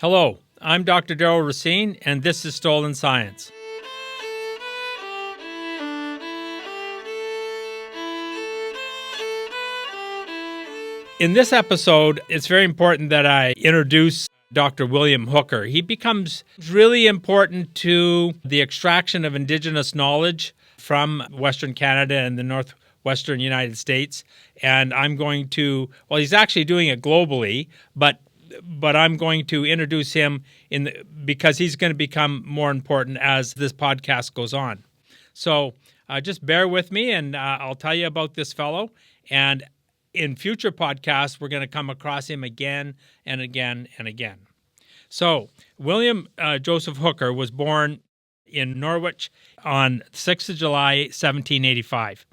Hello, I'm Dr. Darrell Racine, and this is Stolen Science. In this episode, it's very important that I introduce Dr. William Hooker. He becomes really important to the extraction of indigenous knowledge from Western Canada and the northwestern United States. And I'm going to, he's actually doing it globally, but I'm going to introduce him because he's going to become more important as this podcast goes on. So just bear with me, and I'll tell you about this fellow. And in future podcasts, we're going to come across him again and again and again. So William Joseph Hooker was born in Norwich on 6th of July, 1785.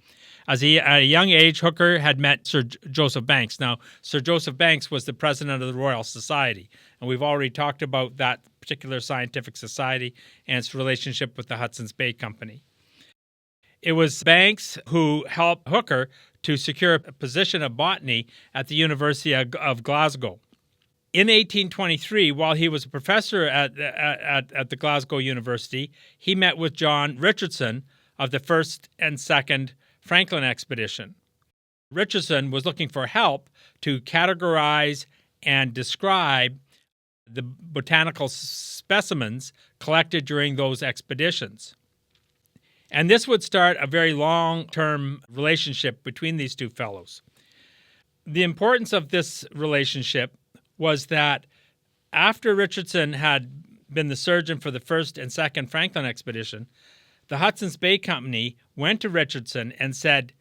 At a young age, Hooker had met Sir Joseph Banks. Now, Sir Joseph Banks was the president of the Royal Society, and we've already talked about that particular scientific society and its relationship with the Hudson's Bay Company. It was Banks who helped Hooker to secure a position of botany at the University of Glasgow. In 1823, while he was a professor at the Glasgow University, he met with John Richardson of the first and second Franklin expedition. Richardson was looking for help to categorize and describe the botanical specimens collected during those expeditions. And this would start a very long-term relationship between these two fellows. The importance of this relationship was that after Richardson had been the surgeon for the first and second Franklin expedition, the Hudson's Bay Company went to Richardson and said,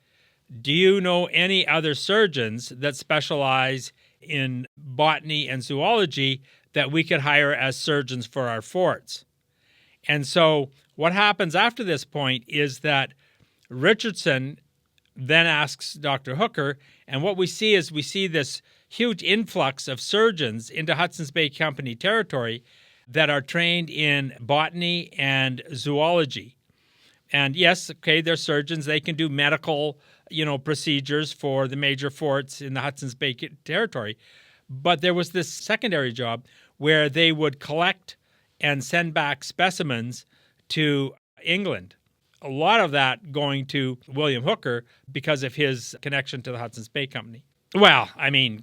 "Do you know any other surgeons that specialize in botany and zoology that we could hire as surgeons for our forts?" And so what happens after this point is that Richardson then asks Dr. Hooker, and what we see is this huge influx of surgeons into Hudson's Bay Company territory that are trained in botany and zoology. And yes, okay, they're surgeons. They can do medical, procedures for the major forts in the Hudson's Bay territory. But there was this secondary job where they would collect and send back specimens to England. A lot of that going to William Hooker because of his connection to the Hudson's Bay Company. Well,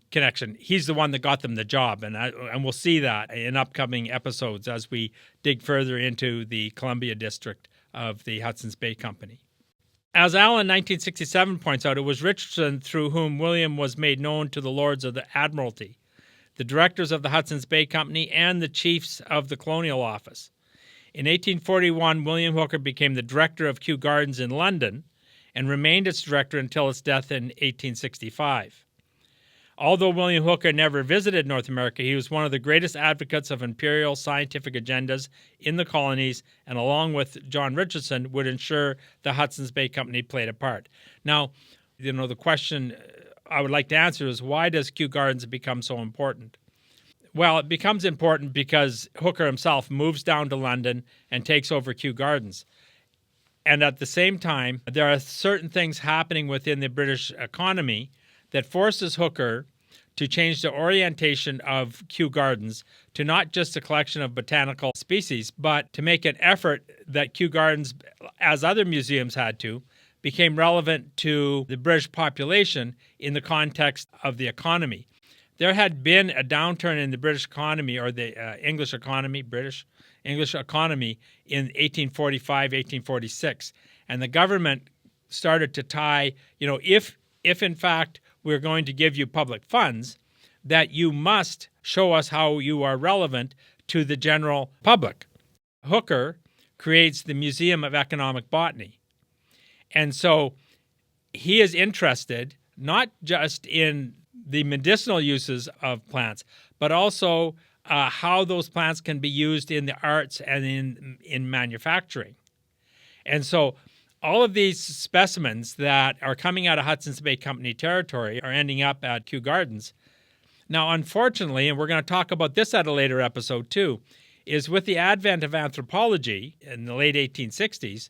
connection. He's the one that got them the job, and we'll see that in upcoming episodes as we dig further into the Columbia District of the Hudson's Bay Company. As Allen 1967 points out, it was Richardson through whom William was made known to the Lords of the Admiralty, the directors of the Hudson's Bay Company, and the chiefs of the Colonial Office. In 1841, William Hooker became the director of Kew Gardens in London and remained its director until its death in 1865. Although William Hooker never visited North America, he was one of the greatest advocates of imperial scientific agendas in the colonies, and along with John Richardson, would ensure the Hudson's Bay Company played a part. Now, the question I would like to answer is, why does Kew Gardens become so important? Well, it becomes important because Hooker himself moves down to London and takes over Kew Gardens. And at the same time, there are certain things happening within the British economy that forces Hooker to change the orientation of Kew Gardens to not just a collection of botanical species, but to make an effort that Kew Gardens, as other museums had to, became relevant to the British population in the context of the economy. There had been a downturn in the British economy, or the English economy in 1845, 1846, and the government started to tie, if in fact we're going to give you public funds, that you must show us how you are relevant to the general public. Hooker creates the Museum of Economic Botany. And so he is interested not just in the medicinal uses of plants, but also how those plants can be used in the arts and in manufacturing. And so all of these specimens that are coming out of Hudson's Bay Company territory are ending up at Kew Gardens. Now, unfortunately, and we're going to talk about this at a later episode too, is with the advent of anthropology in the late 1860s,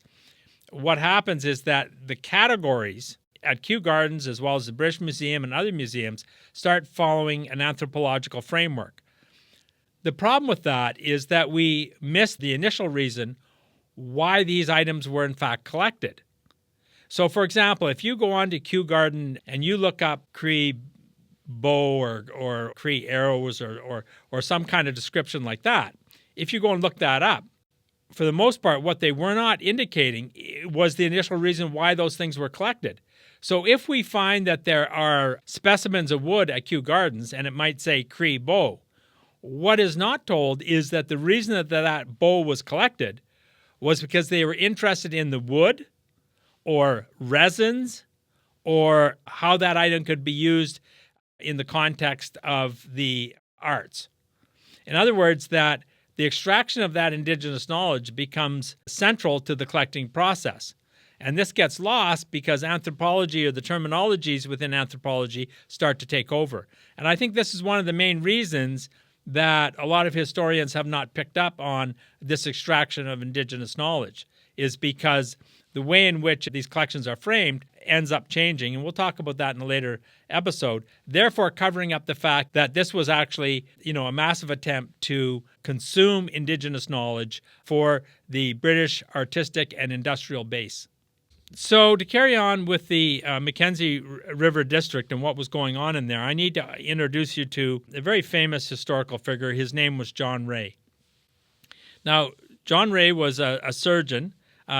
what happens is that the categories at Kew Gardens, as well as the British Museum and other museums, start following an anthropological framework. The problem with that is that we miss the initial reason why these items were in fact collected. So, for example, if you go on to Kew Garden and you look up Cree bow or Cree arrows or some kind of description like that, if you go and look that up, for the most part, what they were not indicating was the initial reason why those things were collected. So if we find that there are specimens of wood at Kew Gardens and it might say Cree bow, what is not told is that the reason that bow was collected was because they were interested in the wood or resins or how that item could be used in the context of the arts. In other words, that the extraction of that indigenous knowledge becomes central to the collecting process. And this gets lost because anthropology or the terminologies within anthropology start to take over. And I think this is one of the main reasons that a lot of historians have not picked up on this extraction of indigenous knowledge, is because the way in which these collections are framed ends up changing, and we'll talk about that in a later episode, therefore covering up the fact that this was actually, a massive attempt to consume indigenous knowledge for the British artistic and industrial base. So to carry on with the Mackenzie River District and what was going on in there, I need to introduce you to a very famous historical figure. His name was John Ray. Now, John Ray was a surgeon.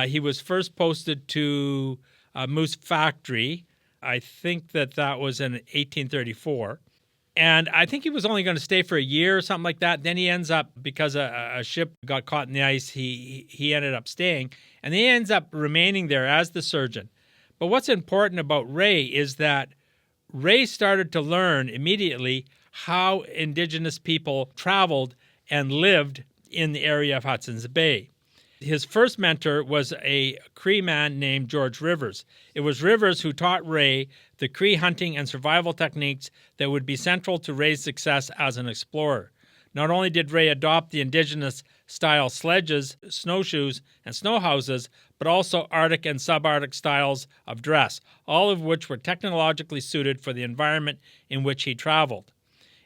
He was first posted to Moose Factory. I think that was in 1834. And I think he was only going to stay for a year or something like that. Then he ends up, because a ship got caught in the ice, he ended up staying. And he ends up remaining there as the surgeon. But what's important about Ray is that Ray started to learn immediately how indigenous people traveled and lived in the area of Hudson's Bay. His first mentor was a Cree man named George Rivers. It was Rivers who taught Ray the Cree hunting and survival techniques that would be central to Ray's success as an explorer. Not only did Ray adopt the indigenous-style sledges, snowshoes, and snow houses, but also Arctic and subarctic styles of dress, all of which were technologically suited for the environment in which he traveled.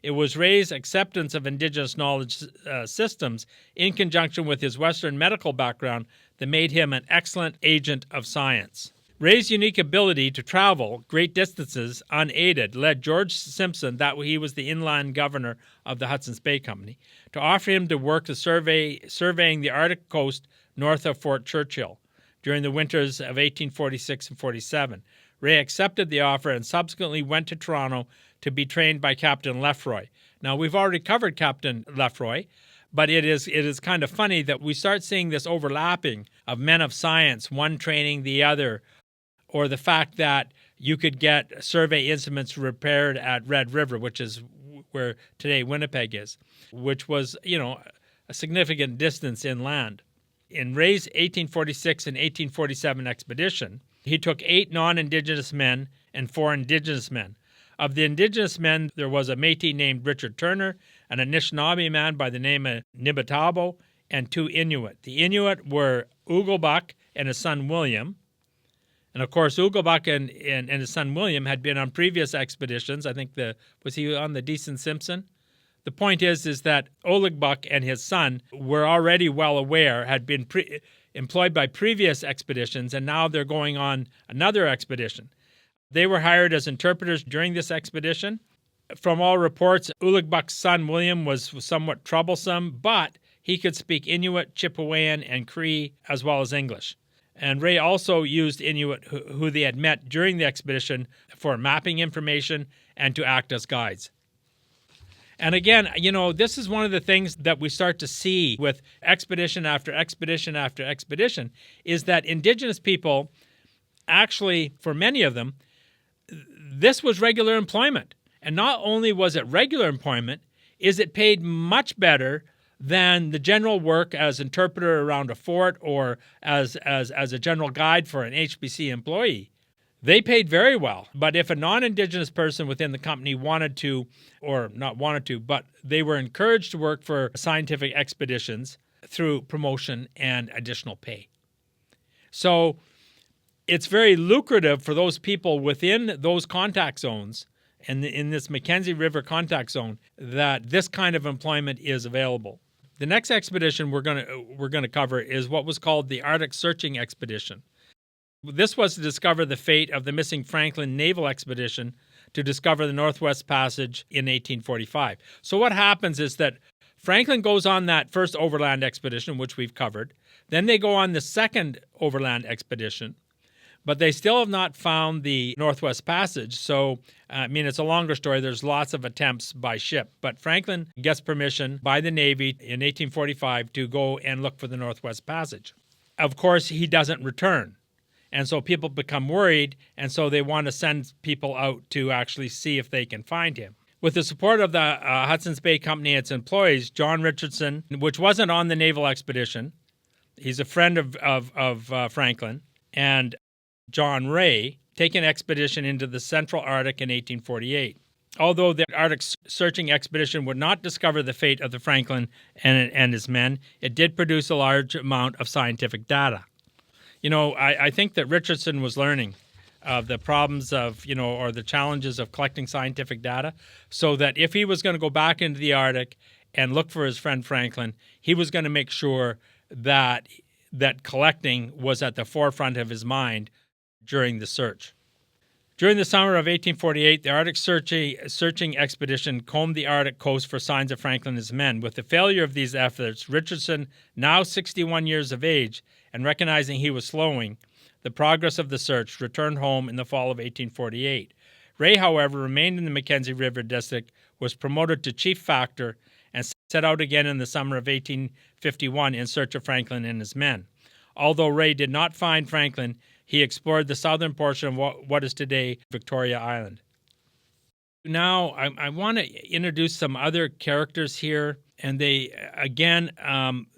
It was Ray's acceptance of indigenous knowledge systems in conjunction with his Western medical background that made him an excellent agent of science. Ray's unique ability to travel great distances unaided led George Simpson, that he was the inland governor of the Hudson's Bay Company, to offer him to work surveying the Arctic coast north of Fort Churchill during the winters of 1846 and 47. Ray accepted the offer and subsequently went to Toronto to be trained by Captain Lefroy. Now, we've already covered Captain Lefroy, but it is kind of funny that we start seeing this overlapping of men of science, one training the other, or the fact that you could get survey instruments repaired at Red River, which is where today Winnipeg is, which was, a significant distance inland. In Ray's 1846 and 1847 expedition, he took 8 non-Indigenous men and 4 Indigenous men. Of the Indigenous men, there was a Métis named Richard Turner, an Anishinaabe man by the name of Nibitabo, and 2 Inuit. The Inuit were Ugelbuck and his son William. And of course, Ugelbuck and his son William had been on previous expeditions. I think was he on the Decent Simpson? The point is that Ugelbuck and his son were already well aware, had been employed by previous expeditions, and now they're going on another expedition. They were hired as interpreters during this expedition. From all reports, Ugelbuck's son William was somewhat troublesome, but he could speak Inuit, Chipewyan, and Cree, as well as English. And Ray also used Inuit who they had met during the expedition for mapping information and to act as guides. And again, this is one of the things that we start to see with expedition after expedition after expedition, is that Indigenous people, actually, for many of them, this was regular employment. And not only was it regular employment, is it paid much better than the general work as interpreter around a fort or as a general guide for an HBC employee. They paid very well, but if a non-Indigenous person within the company wanted to, or not wanted to, but they were encouraged to work for scientific expeditions through promotion and additional pay. So it's very lucrative for those people within those contact zones and in this Mackenzie River contact zone that this kind of employment is available. The next expedition we're going to cover is what was called the Arctic Searching Expedition. This was to discover the fate of the missing Franklin naval expedition to discover the Northwest Passage in 1845. So what happens is that Franklin goes on that first overland expedition, which we've covered. Then they go on the second overland expedition, but they still have not found the Northwest Passage. So, it's a longer story. There's lots of attempts by ship. But Franklin gets permission by the Navy in 1845 to go and look for the Northwest Passage. Of course, he doesn't return. And so people become worried, and so they want to send people out to actually see if they can find him. With the support of the Hudson's Bay Company and its employees, John Richardson, which wasn't on the naval expedition, he's a friend of Franklin, and John Ray take an expedition into the Central Arctic in 1848. Although the Arctic Searching Expedition would not discover the fate of the Franklin and his men, it did produce a large amount of scientific data. I think that Richardson was learning of the problems of, or the challenges of collecting scientific data, so that if he was going to go back into the Arctic and look for his friend Franklin, he was going to make sure that collecting was at the forefront of his mind during the search. During the summer of 1848, the Arctic Searching Expedition combed the Arctic coast for signs of Franklin and his men. With the failure of these efforts, Richardson, now 61 years of age, and recognizing he was slowing the progress of the search, returned home in the fall of 1848. Ray, however, remained in the Mackenzie River district, was promoted to chief factor, and set out again in the summer of 1851 in search of Franklin and his men. Although Ray did not find Franklin, he explored the southern portion of what is today Victoria Island. Now, I want to introduce some other characters here, and they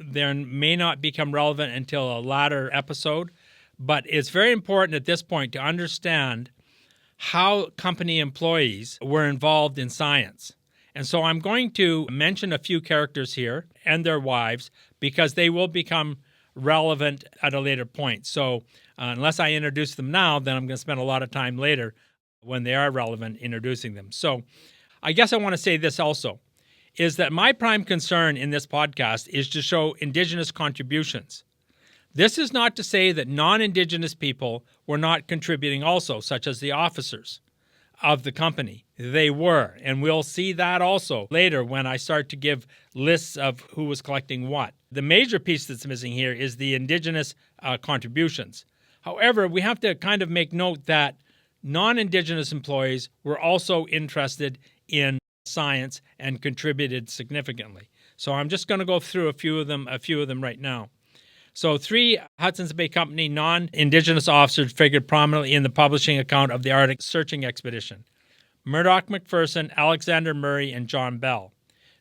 may not become relevant until a latter episode, but it's very important at this point to understand how company employees were involved in science. And so I'm going to mention a few characters here and their wives because they will become relevant at a later point. So unless I introduce them now, then I'm going to spend a lot of time later when they are relevant introducing them. So I guess I want to say this also, is that my prime concern in this podcast is to show indigenous contributions. This is not to say that non-indigenous people were not contributing also, such as the officers of the company. They were, and we'll see that also later when I start to give lists of who was collecting what. The major piece that's missing here is the indigenous contributions. However, we have to kind of make note that non-indigenous employees were also interested in science and contributed significantly. So I'm just going to go through a few of them right now. So 3 Hudson's Bay Company non-indigenous officers figured prominently in the publishing account of the Arctic Searching Expedition: Murdoch McPherson, Alexander Murray, and John Bell.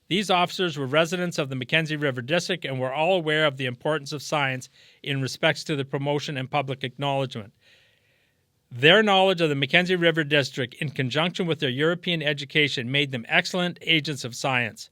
These officers were residents of the Mackenzie River District and were all aware of the importance of science in respects to the promotion and public acknowledgement. Their knowledge of the Mackenzie River District, in conjunction with their European education, made them excellent agents of science.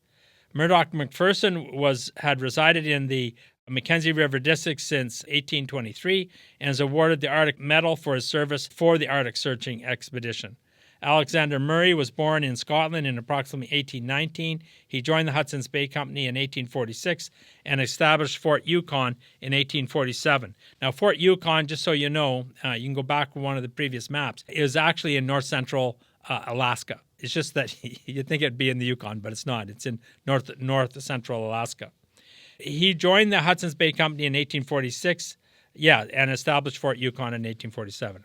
Murdoch McPherson had resided in the Mackenzie River District since 1823 and is awarded the Arctic Medal for his service for the Arctic Searching Expedition. Alexander Murray was born in Scotland in approximately 1819. He joined the Hudson's Bay Company in 1846 and established Fort Yukon in 1847. Now, Fort Yukon, just so you know, you can go back to one of the previous maps, is actually in north-central Alaska. It's just that you'd think it'd be in the Yukon, but it's not. It's in north-central Alaska. He joined the Hudson's Bay Company in 1846, and established Fort Yukon in 1847.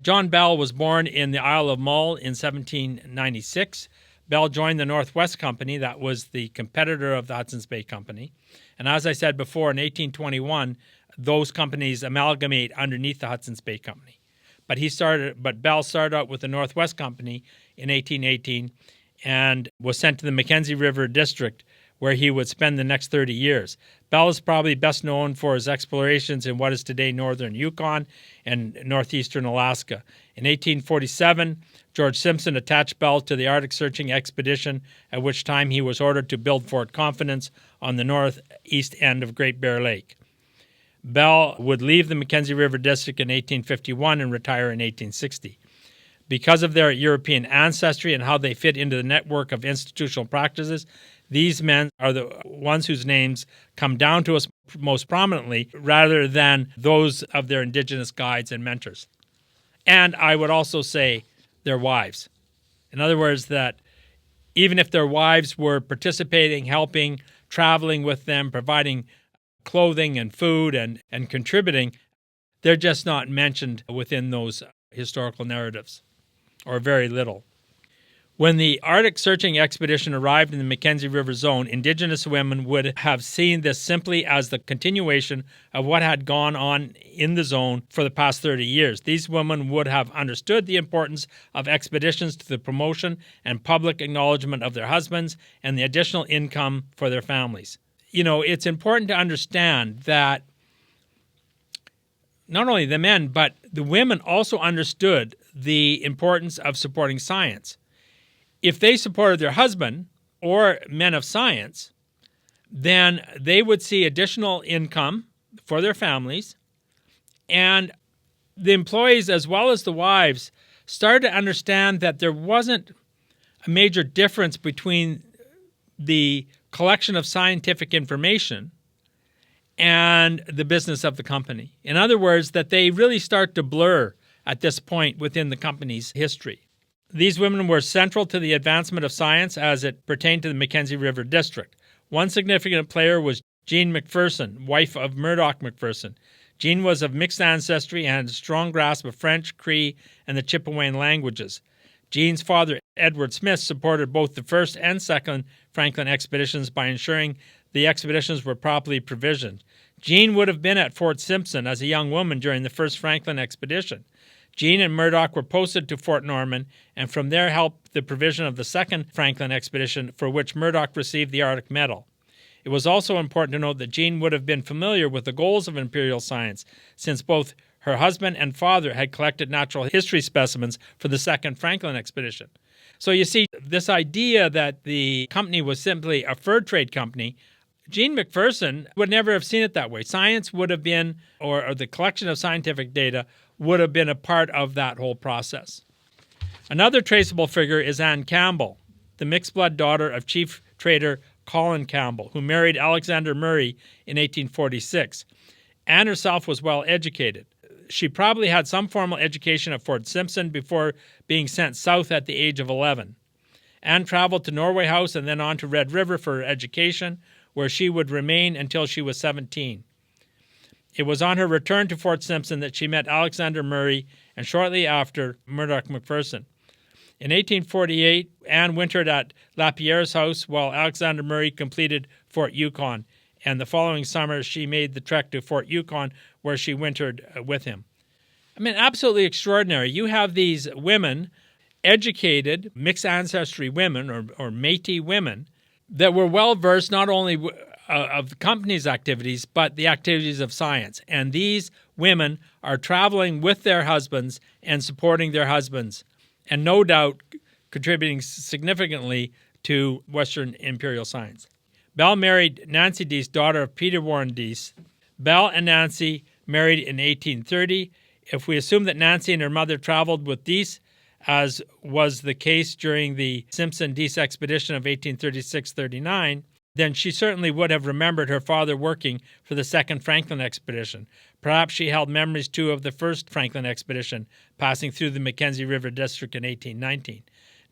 John Bell was born in the Isle of Mull in 1796. Bell joined the Northwest Company, that was the competitor of the Hudson's Bay Company. And as I said before, in 1821, those companies amalgamate underneath the Hudson's Bay Company. But Bell started out with the Northwest Company in 1818 and was sent to the Mackenzie River District, where he would spend the next 30 years. Bell is probably best known for his explorations in what is today northern Yukon and northeastern Alaska. In 1847, George Simpson attached Bell to the Arctic Searching Expedition, at which time he was ordered to build Fort Confidence on the northeast end of Great Bear Lake. Bell would leave the Mackenzie River District in 1851 and retire in 1860. Because of their European ancestry and how they fit into the network of institutional practices, these men are the ones whose names come down to us most prominently rather than those of their indigenous guides and mentors. And I would also say their wives. In other words, that even if their wives were participating, helping, traveling with them, providing clothing and food and contributing, they're just not mentioned within those historical narratives, or very little. When the Arctic searching expedition arrived in the Mackenzie River zone, Indigenous women would have seen this simply as the continuation of what had gone on in the zone for the past 30 years. These women would have understood the importance of expeditions to the promotion and public acknowledgement of their husbands and the additional income for their families. It's important to understand that not only the men, but the women also understood the importance of supporting science. If they supported their husband or men of science, then they would see additional income for their families, and the employees as well as the wives started to understand that there wasn't a major difference between the collection of scientific information and the business of the company. In other words, that they really start to blur at this point within the company's history. These women were central to the advancement of science as it pertained to the Mackenzie River District. One significant player was Jean McPherson, wife of Murdoch McPherson. Jean was of mixed ancestry and had a strong grasp of French, Cree, and the Chippewan languages. Jean's father, Edward Smith, supported both the first and second Franklin expeditions by ensuring the expeditions were properly provisioned. Jean would have been at Fort Simpson as a young woman during the first Franklin expedition. Jean and Murdoch were posted to Fort Norman, and from there helped the provision of the second Franklin expedition, for which Murdoch received the Arctic Medal. It was also important to note that Jean would have been familiar with the goals of imperial science, since both her husband and father had collected natural history specimens for the second Franklin expedition. So you see, this idea that the company was simply a fur trade company, Jean McPherson would never have seen it that way. Science would have been, or the collection of scientific data would have been a part of that whole process. Another traceable figure is Anne Campbell, the mixed-blood daughter of chief trader Colin Campbell, who married Alexander Murray in 1846. Anne herself was well educated. She probably had some formal education at Fort Simpson before being sent south at the age of 11. Anne traveled to Norway House and then on to Red River for her education, where she would remain until she was 17. It was on her return to Fort Simpson that she met Alexander Murray and shortly after Murdoch McPherson. In 1848, Anne wintered at Lapierre's house while Alexander Murray completed Fort Yukon, and the following summer she made the trek to Fort Yukon where she wintered with him. I mean, absolutely extraordinary. You have these women, educated, mixed ancestry women or Métis women, that were well-versed not only of the company's activities, but the activities of science. And these women are traveling with their husbands and supporting their husbands, and no doubt contributing significantly to Western imperial science. Bell married Nancy Dease, daughter of Peter Warren Dease. Bell and Nancy married in 1830. If we assume that Nancy and her mother traveled with Dease, as was the case during the Simpson-Dease expedition of 1836-39, then she certainly would have remembered her father working for the second Franklin expedition. Perhaps she held memories, too, of the first Franklin expedition, passing through the Mackenzie River District in 1819.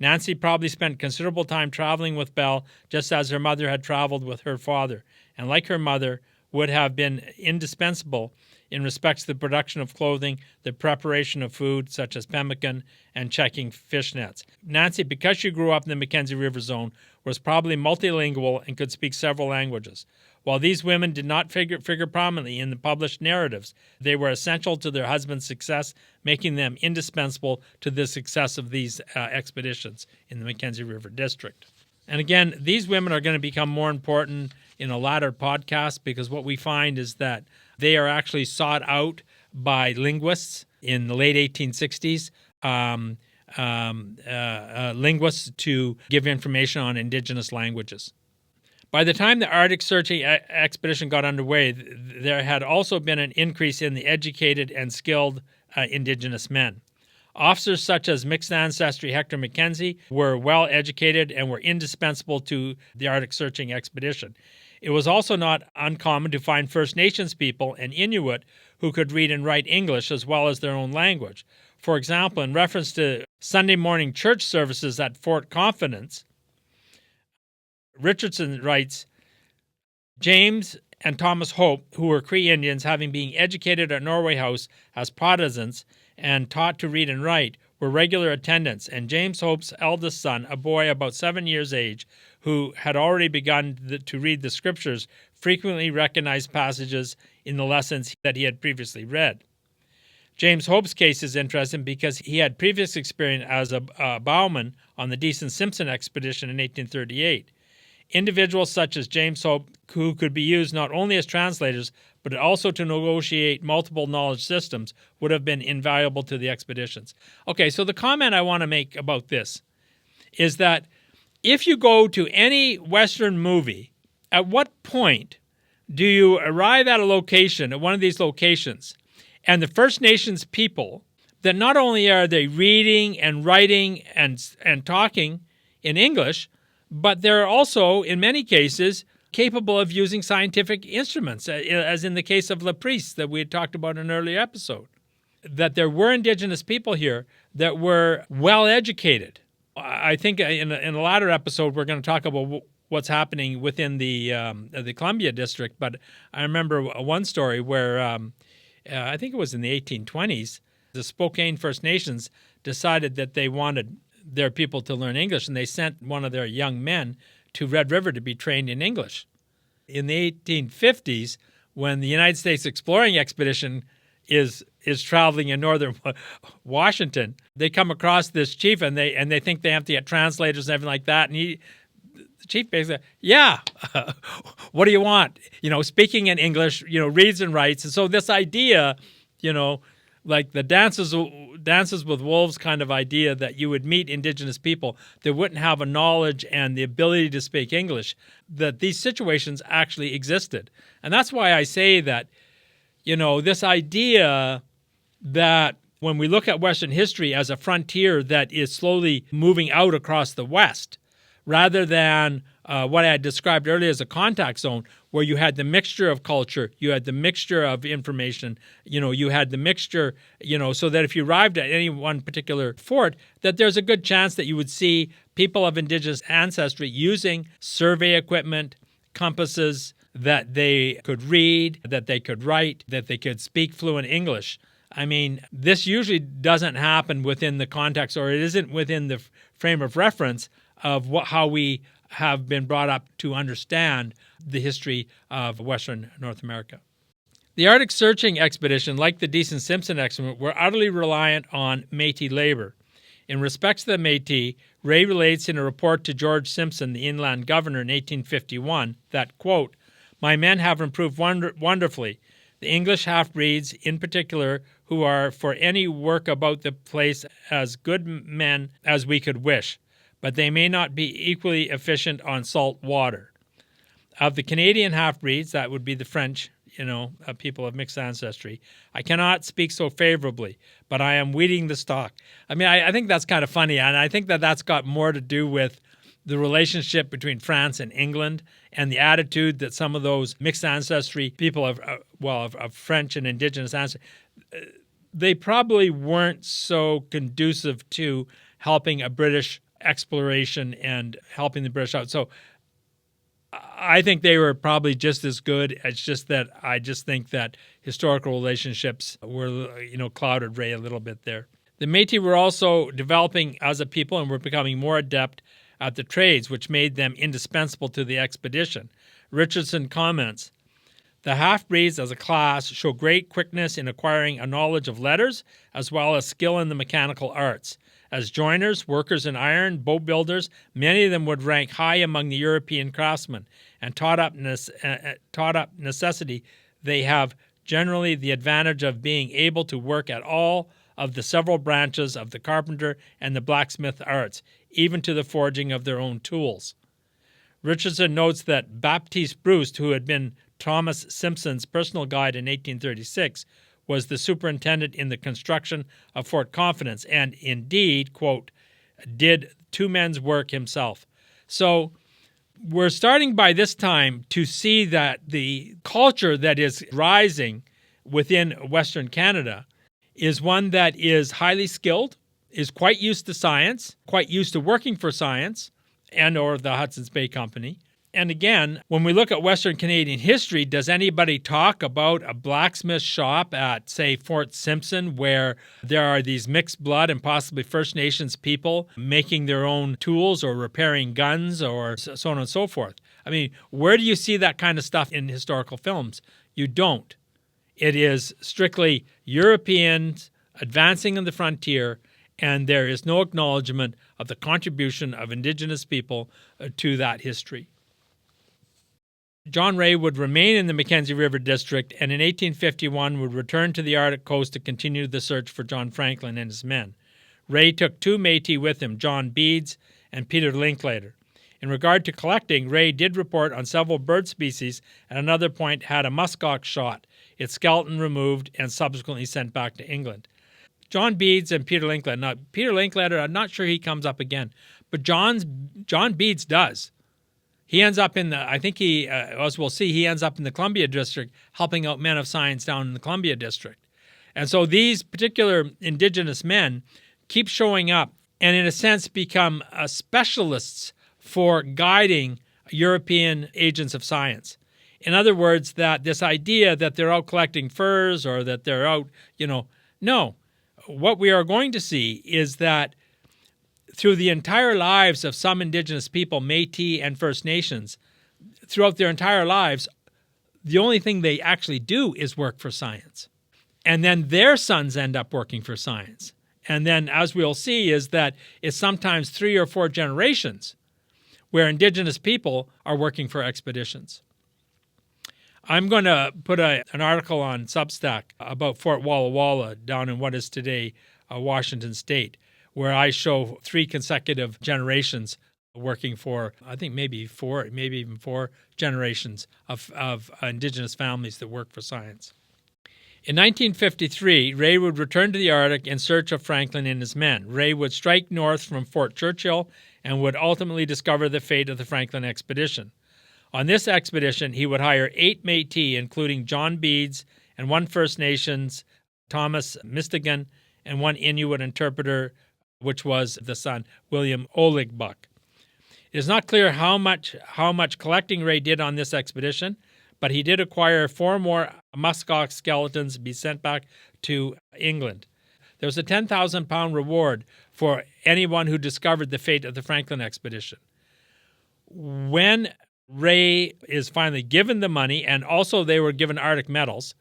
Nancy probably spent considerable time traveling with Bell, just as her mother had traveled with her father, and like her mother, would have been indispensable in respect to the production of clothing, the preparation of food, such as pemmican, and checking fish nets. Nancy, because she grew up in the Mackenzie River zone, was probably multilingual and could speak several languages. While these women did not figure prominently in the published narratives, they were essential to their husband's success, making them indispensable to the success of these expeditions in the Mackenzie River District. And again, these women are going to become more important in a latter podcast, because what we find is that they are actually sought out by linguists in the late 1860s, linguists to give information on indigenous languages. By the time the Arctic searching expedition got underway, there had also been an increase in the educated and skilled indigenous men. Officers such as mixed ancestry Hector Mackenzie were well educated and were indispensable to the Arctic searching expedition. It was also not uncommon to find First Nations people and Inuit who could read and write English as well as their own language. For example, in reference to Sunday morning church services at Fort Confidence, Richardson writes, James and Thomas Hope, who were Cree Indians, having been educated at Norway House as Protestants and taught to read and write, were regular attendants, and James Hope's eldest son, a boy about 7 years age, who had already begun to read the scriptures, frequently recognized passages in the lessons that he had previously read. James Hope's case is interesting because he had previous experience as a bowman on the Deason-Simpson expedition in 1838. Individuals such as James Hope, who could be used not only as translators, but also to negotiate multiple knowledge systems, would have been invaluable to the expeditions. Okay, so the comment I want to make about this is that if you go to any Western movie, at what point do you arrive at a location, at one of these locations, and the First Nations people, that not only are they reading and writing and talking in English, but they're also, in many cases, capable of using scientific instruments, as in the case of Laprise that we had talked about in an earlier episode. That there were indigenous people here that were well-educated. I think in a latter episode we're going to talk about what's happening within the Columbia District, but I remember one story where I think it was in the 1820s, the Spokane First Nations decided that they wanted their people to learn English, and they sent one of their young men to Red River to be trained in English. In the 1850s, when the United States Exploring Expedition is traveling in northern Washington, they come across this chief, and they think they have to get translators and everything like that. And the chief basically, yeah, what do you want? Speaking in English, reads and writes. And so this idea, like the dances with wolves kind of idea that you would meet indigenous people that wouldn't have a knowledge and the ability to speak English, that these situations actually existed. And that's why I say that, this idea that when we look at Western history as a frontier that is slowly moving out across the West, rather than what I had described earlier as a contact zone, where you had the mixture of culture, you had the mixture of information, you had the mixture, so that if you arrived at any one particular fort, that there's a good chance that you would see people of indigenous ancestry using survey equipment, compasses, that they could read, that they could write, that they could speak fluent English. I mean, this usually doesn't happen within the context, or it isn't within the frame of reference of how we have been brought up to understand the history of Western North America. The Arctic searching expedition, like the Deason-Simpson expedition, were utterly reliant on Métis labor. In respects to the Métis, Ray relates in a report to George Simpson, the inland governor, in 1851, that, quote, "My men have improved wonderfully. The English half-breeds, in particular, who are for any work about the place as good men as we could wish, but they may not be equally efficient on salt water. Of the Canadian half-breeds," that would be the French, people of mixed ancestry, "I cannot speak so favorably, but I am weeding the stock." I mean, I think that's kind of funny, and I think that that's got more to do with the relationship between France and England and the attitude that some of those mixed ancestry people of French and indigenous ancestry, they probably weren't so conducive to helping a British exploration and helping the British out. So I think they were probably just as good. It's just that I just think that historical relationships were, clouded Ray a little bit there. The Métis were also developing as a people and were becoming more adept at the trades, which made them indispensable to the expedition. Richardson comments, "The half-breeds as a class show great quickness in acquiring a knowledge of letters as well as skill in the mechanical arts. As joiners, workers in iron, boat builders, many of them would rank high among the European craftsmen, and taught up necessity, they have generally the advantage of being able to work at all of the several branches of the carpenter and the blacksmith arts, even to the forging of their own tools." Richardson notes that Baptiste Bruce, who had been Thomas Simpson's personal guide in 1836, was the superintendent in the construction of Fort Confidence and indeed, quote, did 2 men's work himself. So we're starting by this time to see that the culture that is rising within Western Canada is one that is highly skilled, is quite used to science, quite used to working for science and or the Hudson's Bay Company. And again, when we look at Western Canadian history, does anybody talk about a blacksmith shop at, say, Fort Simpson, where there are these mixed blood and possibly First Nations people making their own tools or repairing guns or so on and so forth? I mean, where do you see that kind of stuff in historical films? You don't. It is strictly Europeans advancing on the frontier, and there is no acknowledgement of the contribution of Indigenous people to that history. John Ray would remain in the Mackenzie River District and in 1851 would return to the Arctic coast to continue the search for John Franklin and his men. Ray took 2 Métis with him, John Beeds and Peter Linklater. In regard to collecting, Ray did report on several bird species and at another point had a muskox shot, its skeleton removed and subsequently sent back to England. John Beeds and Peter Linklater. Now, Peter Linklater, I'm not sure he comes up again, but John Beeds does. He ends up in as we'll see, he ends up in the Columbia District helping out men of science down in the Columbia District. And so these particular Indigenous men keep showing up and in a sense become specialists for guiding European agents of science. In other words, that this idea that they're out collecting furs or that they're out, no. What we are going to see is that through the entire lives of some Indigenous people, Métis and First Nations, throughout their entire lives, the only thing they actually do is work for science. And then their sons end up working for science. And then, as we'll see, is that it's sometimes 3 or 4 generations where Indigenous people are working for expeditions. I'm going to put an article on Substack about Fort Walla Walla down in what is today Washington State, where I show 3 consecutive generations working for, I think maybe 4, maybe even 4 generations of Indigenous families that work for science. In 1953, Ray would return to the Arctic in search of Franklin and his men. Ray would strike north from Fort Churchill and would ultimately discover the fate of the Franklin expedition. On this expedition, he would hire 8 Métis, including John Beeds and 1 First Nations, Thomas Mistigan, and 1 Inuit interpreter, which was the son, William Oligbuck. It is not clear how much collecting Ray did on this expedition, but he did acquire 4 more muskox skeletons to be sent back to England. There was a 10,000-pound reward for anyone who discovered the fate of the Franklin expedition. When Ray is finally given the money, and also they were given Arctic medals,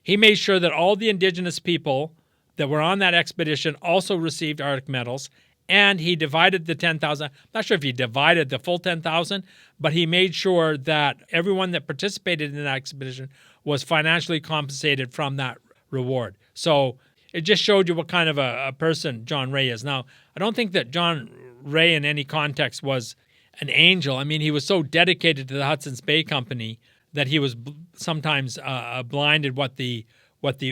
he made sure that all the Indigenous people that were on that expedition also received Arctic medals, and he divided the 10,000. I'm not sure if he divided the full 10,000, but he made sure that everyone that participated in that expedition was financially compensated from that reward. So it just showed you what kind of a person John Ray is. Now, I don't think that John Ray in any context was an angel. I mean, he was so dedicated to the Hudson's Bay Company that he was sometimes blinded what the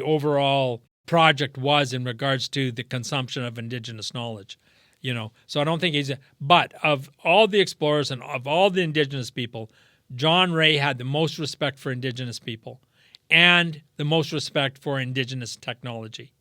overall project was in regards to the consumption of Indigenous knowledge. So I don't think but of all the explorers and of all the Indigenous people, John Ray had the most respect for Indigenous people and the most respect for Indigenous technology.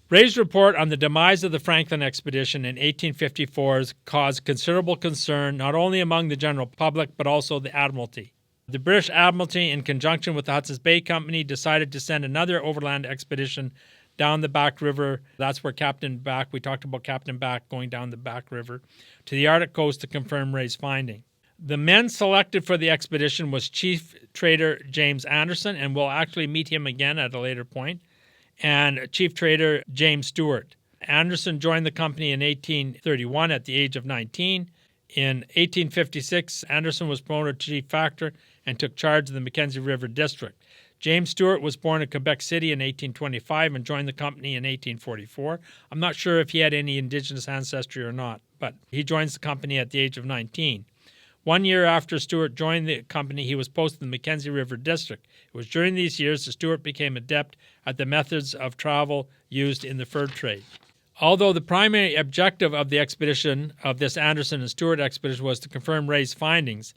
Ray's report on the demise of the Franklin expedition in 1854 caused considerable concern not only among the general public but also the Admiralty. The British Admiralty, in conjunction with the Hudson's Bay Company, decided to send another overland expedition down the Back River. That's where Captain Back, we talked about Captain Back going down the Back River, to the Arctic coast to confirm Ray's finding. The men selected for the expedition was Chief Trader James Anderson, and we'll actually meet him again at a later point, and Chief Trader James Stewart. Anderson joined the company in 1831 at the age of 19. In 1856, Anderson was promoted to chief factor and took charge of the Mackenzie River District. James Stewart was born in Quebec City in 1825 and joined the company in 1844. I'm not sure if he had any Indigenous ancestry or not, but he joins the company at the age of 19. 1 year after Stuart joined the company, he was posted in the Mackenzie River District. It was during these years that Stuart became adept at the methods of travel used in the fur trade. Although the primary objective of the expedition, of this Anderson and Stuart expedition, was to confirm Ray's findings,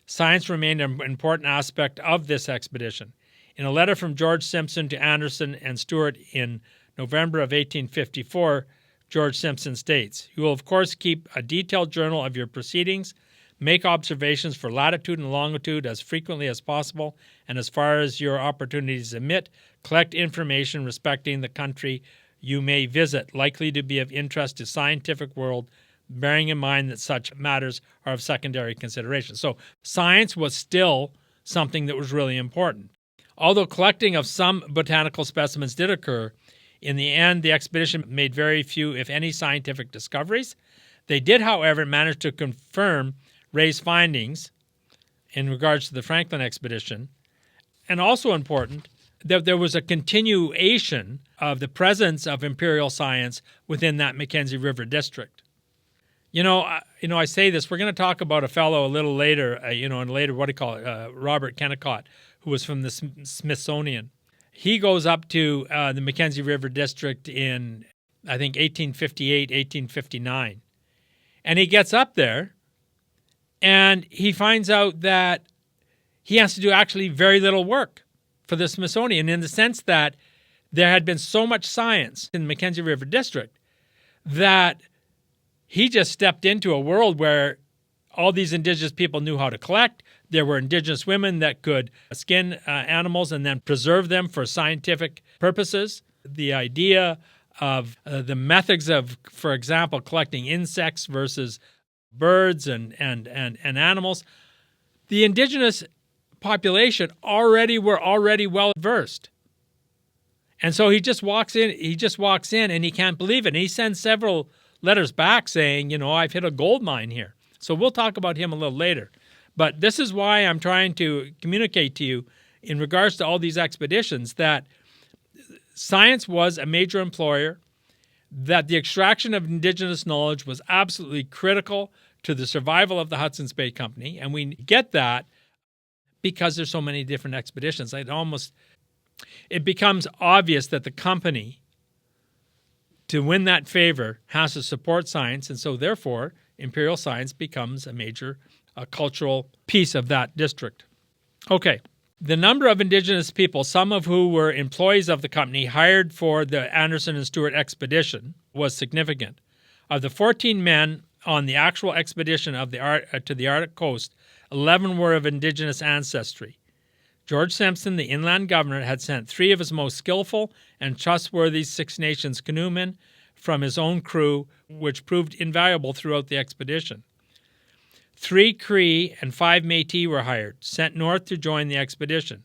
science remained an important aspect of this expedition. In a letter from George Simpson to Anderson and Stuart in November of 1854, George Simpson states, "You will of course keep a detailed journal of your proceedings, make observations for latitude and longitude as frequently as possible, and as far as your opportunities admit, collect information respecting the country you may visit, likely to be of interest to the scientific world, bearing in mind that such matters are of secondary consideration." So science was still something that was really important. Although collecting of some botanical specimens did occur, in the end, the expedition made very few, if any, scientific discoveries. They did, however, manage to confirm Ray's findings in regards to the Franklin expedition, and also important, that there was a continuation of the presence of imperial science within that Mackenzie River district. I say this, we're going to talk about a fellow a little later, Robert Kennicott, who was from the Smithsonian. He goes up to the Mackenzie River district in, I think, 1858, 1859. And he gets up there, and he finds out that he has to do actually very little work for the Smithsonian, in the sense that there had been so much science in the Mackenzie River district that he just stepped into a world where all these indigenous people knew how to collect. There were indigenous women that could skin animals and then preserve them for scientific purposes. The idea of the methods of, for example, collecting insects versus birds and animals, the indigenous population were already well versed. And so he just walks in and he can't believe it. And he sends several letters back saying, I've hit a gold mine here. So we'll talk about him a little later. But this is why I'm trying to communicate to you in regards to all these expeditions that science was a major employer, that the extraction of indigenous knowledge was absolutely critical to the survival of the Hudson's Bay Company. And we get that because there's so many different expeditions. It becomes obvious that the company, to win that favor, has to support science, and so therefore imperial science becomes a major cultural piece of that district. Okay, the number of indigenous people, some of who were employees of the company hired for the Anderson and Stuart expedition, was significant. Of the 14 men on the actual expedition to the Arctic coast, 11 were of indigenous ancestry. George Simpson, the inland governor, had sent 3 of his most skillful and trustworthy Six Nations canoemen from his own crew, which proved invaluable throughout the expedition. 3 Cree and 5 Métis were hired, sent north to join the expedition.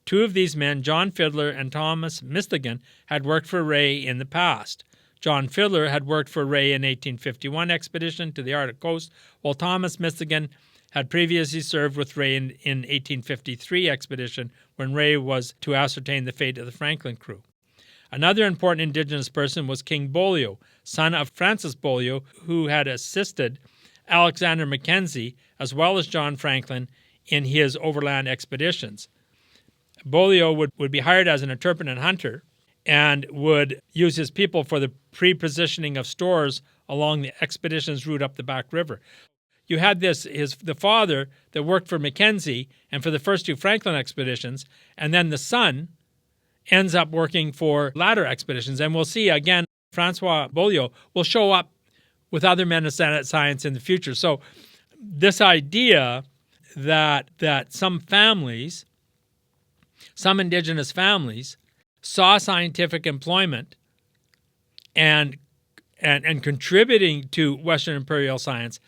2 of these men, John Fiddler and Thomas Mistigan, had worked for Ray in the past. John Fiddler had worked for Ray in 1851 expedition to the Arctic coast, while Thomas Mistigan had previously served with Ray in 1853 expedition when Ray was to ascertain the fate of the Franklin crew. Another important indigenous person was King Beaulieu, son of Francis Beaulieu, who had assisted Alexander Mackenzie as well as John Franklin in his overland expeditions. Beaulieu would be hired as an interpreter and hunter and would use his people for the pre-positioning of stores along the expedition's route up the Back River. You had the father that worked for Mackenzie and for the first 2 Franklin expeditions, and then the son ends up working for latter expeditions. And we'll see, again, Francois Beaulieu will show up with other men of science in the future. So this idea that some indigenous families, saw scientific employment and contributing to Western imperial science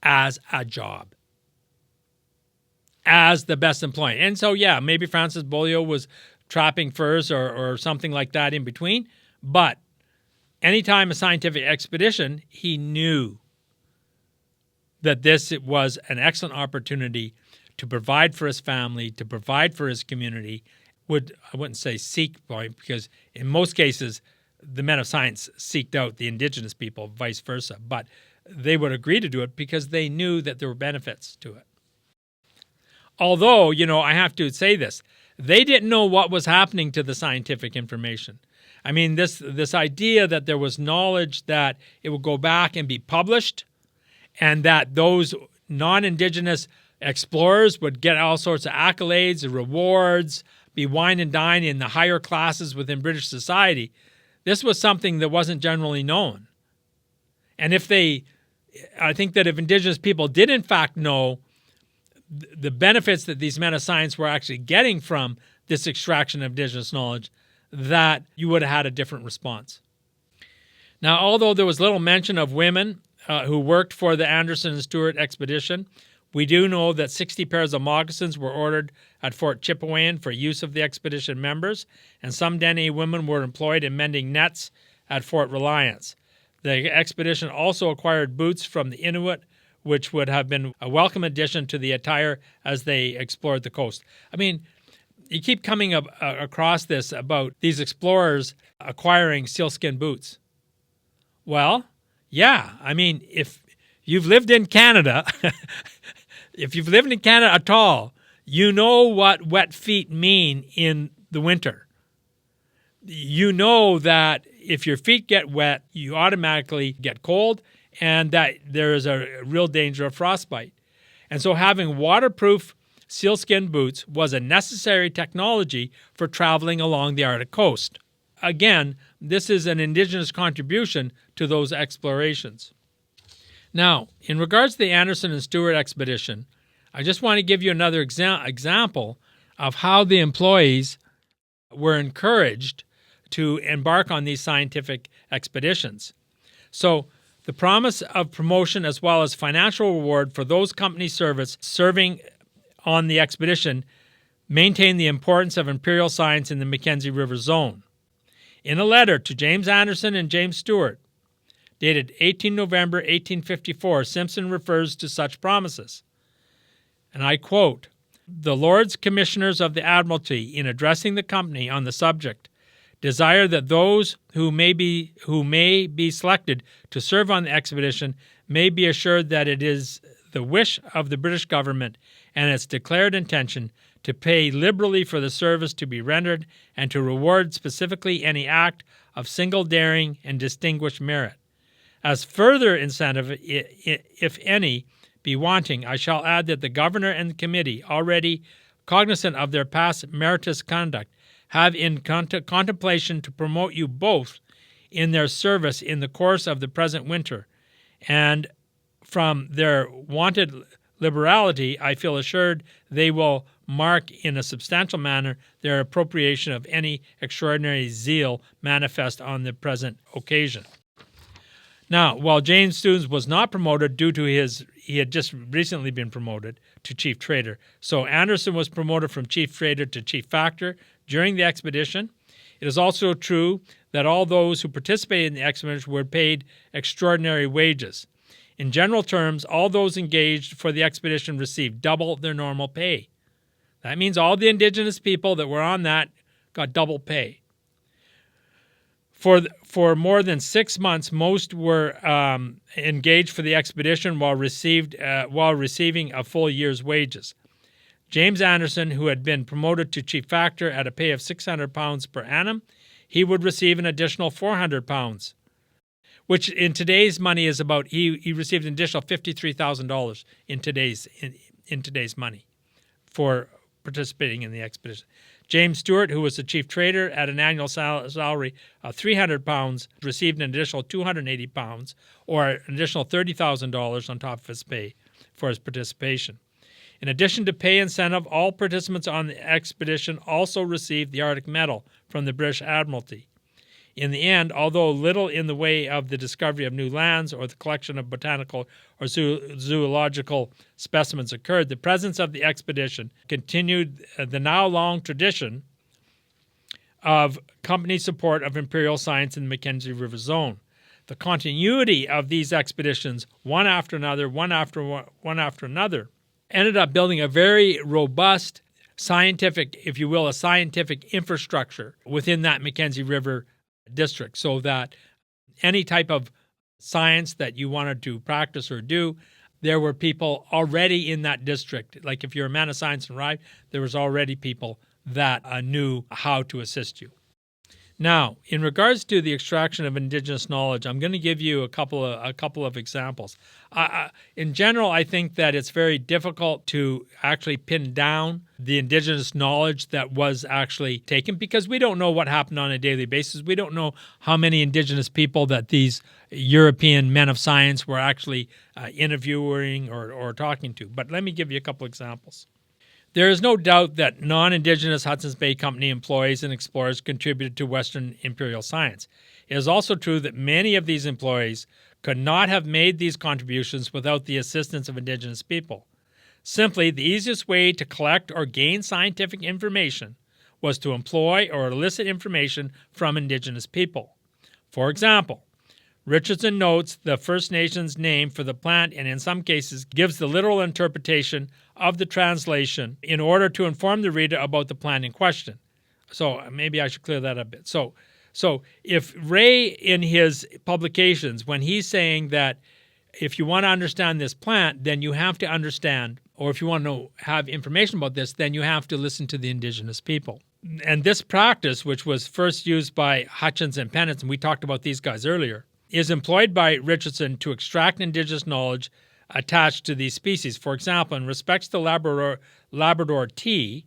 as a job, as the best employee. And so, maybe Francis Beaulieu was trapping furs or something like that in between, but anytime a scientific expedition, he knew that this was an excellent opportunity to provide for his family, to provide for his community. I wouldn't say seek, because in most cases, the men of science seeked out the indigenous people, vice versa. But they would agree to do it because they knew that there were benefits to it. Although, I have to say this, they didn't know what was happening to the scientific information. I mean, this idea that there was knowledge that it would go back and be published and that those non-Indigenous explorers would get all sorts of accolades and rewards, be wine and dine in the higher classes within British society, this was something that wasn't generally known. And I think that if Indigenous people did in fact know the benefits that these men of science were actually getting from this extraction of Indigenous knowledge, that you would have had a different response. Now, although there was little mention of women who worked for the Anderson and Stewart expedition, we do know that 60 pairs of moccasins were ordered at Fort Chipewyan for use of the expedition members, and some Dene women were employed in mending nets at Fort Reliance. The expedition also acquired boots from the Inuit, which would have been a welcome addition to the attire as they explored the coast. I mean, you keep coming across this about these explorers acquiring sealskin boots. Well, yeah, I mean, if you've lived in Canada, if you've lived in Canada at all, you know what wet feet mean in the winter. You know that if your feet get wet, you automatically get cold and that there is a real danger of frostbite. And so having waterproof sealskin boots was a necessary technology for traveling along the Arctic coast. Again, this is an Indigenous contribution to those explorations. Now, in regards to the Anderson and Stewart expedition, I just want to give you another example of how the employees were encouraged to embark on these scientific expeditions. So, the promise of promotion as well as financial reward for those company serving on the expedition maintained the importance of imperial science in the Mackenzie River zone. In a letter to James Anderson and James Stewart, dated 18 November 1854, Simpson refers to such promises. And I quote, "The Lords Commissioners of the Admiralty, in addressing the company on the subject, desire that those who may be selected to serve on the expedition may be assured that it is the wish of the British government and its declared intention to pay liberally for the service to be rendered and to reward specifically any act of single daring and distinguished merit. As further incentive, if any, be wanting, I shall add that the Governor and the Committee, already cognizant of their past meritorious conduct, have in contemplation to promote you both in their service in the course of the present winter, and from their wonted liberality, I feel assured they will mark in a substantial manner their appropriation of any extraordinary zeal manifest on the present occasion." Now, while James Stewart was not promoted due to he had just recently been promoted to chief trader, so Anderson was promoted from chief trader to chief factor during the expedition. It is also true that all those who participated in the expedition were paid extraordinary wages. In general terms, all those engaged for the expedition received double their normal pay. That means all the Indigenous people that were on that got double pay. For more than 6 months, most were engaged for the expedition while receiving a full year's wages. James Anderson, who had been promoted to chief factor at a pay of £600 per annum, he would receive an additional £400, which in today's money is about he received an additional $53,000 in today's money for participating in the expedition. James Stewart, who was the chief trader at an annual salary of £300, received an additional £280, or an additional $30,000 on top of his pay for his participation. In addition to pay incentive, all participants on the expedition also received the Arctic Medal from the British Admiralty. In the end, although little in the way of the discovery of new lands or the collection of botanical or zoological specimens occurred, the presence of the expedition continued the now long tradition of company support of imperial science in the Mackenzie River zone. The continuity of these expeditions, one after another, ended up building a very robust scientific, if you will, a scientific infrastructure within that Mackenzie River district, so that any type of science that you wanted to practice or do, there were people already in that district. Like if you're a man of science and arrived, there was already people that knew how to assist you. Now, in regards to the extraction of indigenous knowledge, I'm going to give you a couple of examples. In general, I think that it's very difficult to actually pin down the indigenous knowledge that was actually taken because we don't know what happened on a daily basis. We don't know how many indigenous people that these European men of science were actually interviewing or talking to. But let me give you a couple examples. There is no doubt that non-Indigenous Hudson's Bay Company employees and explorers contributed to Western imperial science. It is also true that many of these employees could not have made these contributions without the assistance of Indigenous people. Simply, the easiest way to collect or gain scientific information was to employ or elicit information from Indigenous people. For example, Richardson notes the First Nations name for the plant and in some cases gives the literal interpretation of the translation in order to inform the reader about the plant in question. So maybe I should clear that a bit. So if Ray in his publications, when he's saying that if you want to understand this plant, then you have to understand, or if you want to have information about this, then you have to listen to the Indigenous people. And this practice, which was first used by Hutchins and Pennant, and we talked about these guys earlier, is employed by Richardson to extract indigenous knowledge attached to these species. For example, in respects to Labrador tea,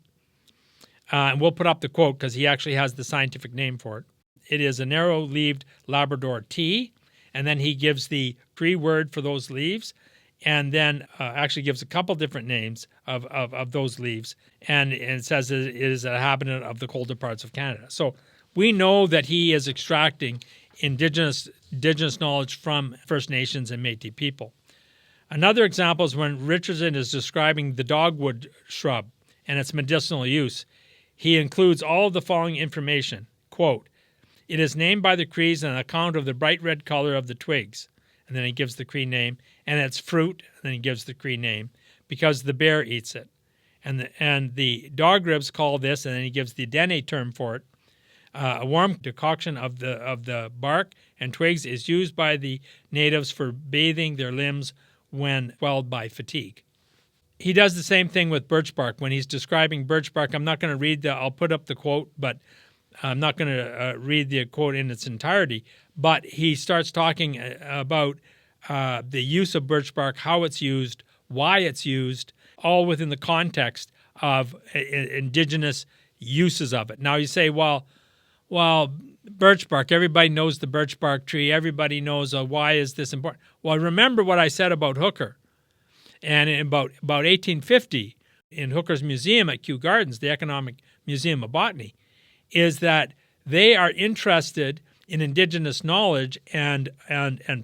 and we'll put up the quote because he actually has the scientific name for it. It is a narrow-leaved Labrador tea, and then he gives the Cree word for those leaves, and then actually gives a couple different names of those leaves, and it says it is a habitant of the colder parts of Canada. So we know that he is extracting indigenous knowledge from First Nations and Métis people. Another example is when Richardson is describing the dogwood shrub and its medicinal use. He includes all of the following information. Quote, "It is named by the Crees on account of the bright red color of the twigs," and then he gives the Cree name, "and its fruit," and then he gives the Cree name, "because the bear eats it." And the dog ribs call this, and then he gives the Dene term for it. A warm decoction of the bark and twigs is used by the natives for bathing their limbs when swelled by fatigue. He does the same thing with birch bark. When he's describing birch bark, I'm not going to I'll put up the quote, but I'm not going to read the quote in its entirety. But he starts talking about the use of birch bark, how it's used, why it's used, all within the context of indigenous uses of it. Now you say, well, birch bark, everybody knows the birch bark tree. Everybody knows why is this important. Well, remember what I said about Hooker. And in about 1850, in Hooker's museum at Kew Gardens, the Economic Museum of Botany, is that they are interested in indigenous knowledge and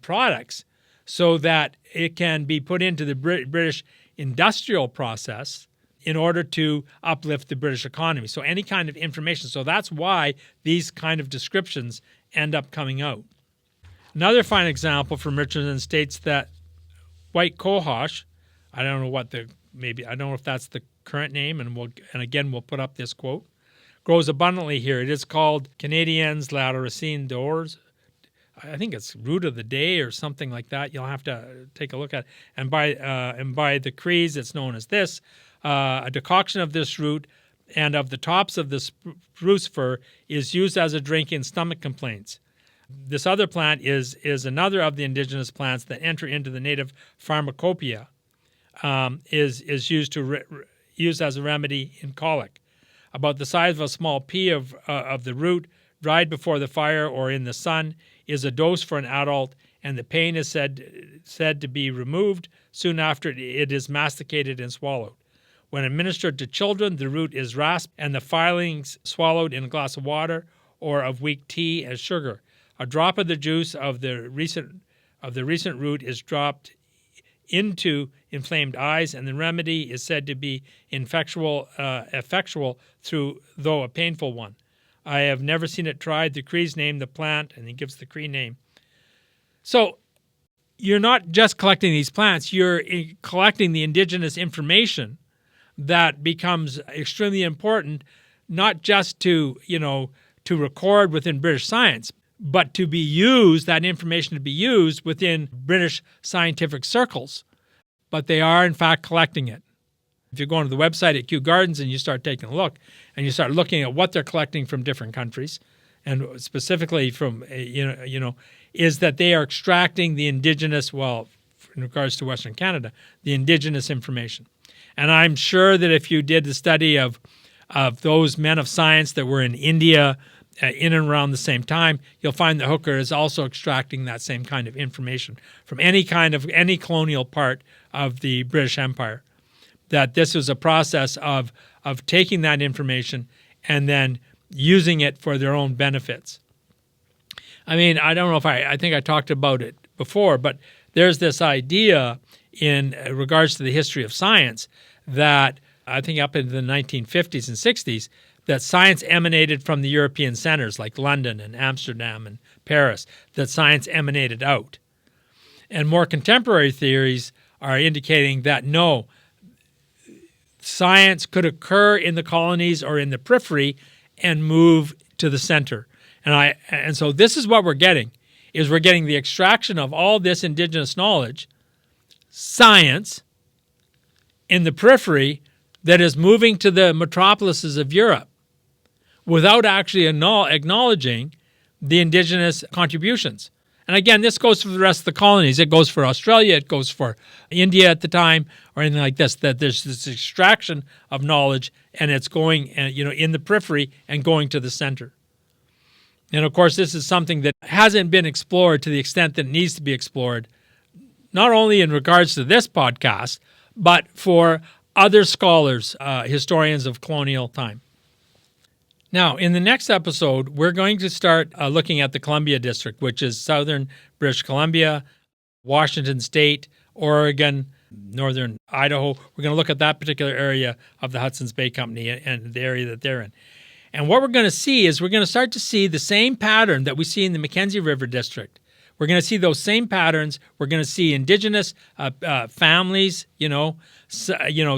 products so that it can be put into the British industrial process in order to uplift the British economy. So any kind of information. So that's why these kind of descriptions end up coming out. Another fine example from Richardson states that white cohosh, I don't know if that's the current name, and again we'll put up this quote, grows abundantly here. It is called Canadiens la racine d'ors. I think it's root of the day or something like that. You'll have to take a look at it. And by the Crees, it's known as this. A decoction of this root and of the tops of the spruce fir is used as a drink in stomach complaints. This other plant is another of the indigenous plants that enter into the native pharmacopoeia. Is used as a remedy in colic. About the size of a small pea of the root, dried before the fire or in the sun, is a dose for an adult, and the pain is said to be removed soon after it is masticated and swallowed. When administered to children, the root is rasped and the filings swallowed in a glass of water or of weak tea as sugar. A drop of the juice of the recent root is dropped into inflamed eyes, and the remedy is said to be effectual though a painful one. I have never seen it tried. The Crees name the plant, and he gives the Cree name. So you're not just collecting these plants, you're collecting the indigenous information that becomes extremely important, not just to record within British science, but to be used, that information to be used within British scientific circles. But they are, in fact, collecting it. If you go onto the website at Kew Gardens and you start taking a look, and you start looking at what they're collecting from different countries, and specifically from, is that they are extracting the indigenous, well, in regards to Western Canada, the indigenous information. And I'm sure that if you did the study of those men of science that were in India in and around the same time, you'll find that Hooker is also extracting that same kind of information from any colonial part of the British Empire. That this was a process of taking that information and then using it for their own benefits. I mean, I don't know if I think I talked about it before, but there's this idea in regards to the history of science that I think up into the 1950s and 60s, that science emanated from the European centers like London and Amsterdam and Paris, that science emanated out. And more contemporary theories are indicating that no, science could occur in the colonies or in the periphery and move to the center. And so this is what we're getting, is we're getting the extraction of all this indigenous knowledge, science, in the periphery that is moving to the metropolises of Europe without actually acknowledging the indigenous contributions. And again, this goes for the rest of the colonies. It goes for Australia. It goes for India at the time, or anything like this, that there's this extraction of knowledge, and it's going in the periphery and going to the center. And of course, this is something that hasn't been explored to the extent that it needs to be explored, not only in regards to this podcast, but for other scholars, historians of colonial time. Now, in the next episode, we're going to start looking at the Columbia District, which is southern British Columbia, Washington State, Oregon, northern Idaho. We're going to look at that particular area of the Hudson's Bay Company and the area that they're in. And what we're going to see is we're going to start to see the same pattern that we see in the Mackenzie River District. We're going to see those same patterns. We're going to see indigenous families,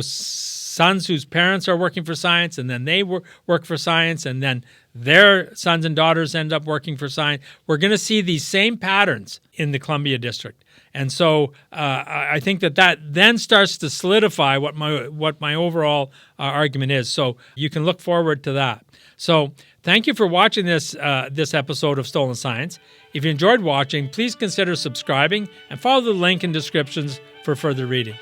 sons whose parents are working for science, and then they work for science, and then their sons and daughters end up working for science. We're going to see these same patterns in the Columbia District. And so I think that then starts to solidify what my overall argument is. So you can look forward to that. So thank you for watching this episode of Stolen Science. If you enjoyed watching, please consider subscribing and follow the link in descriptions for further reading.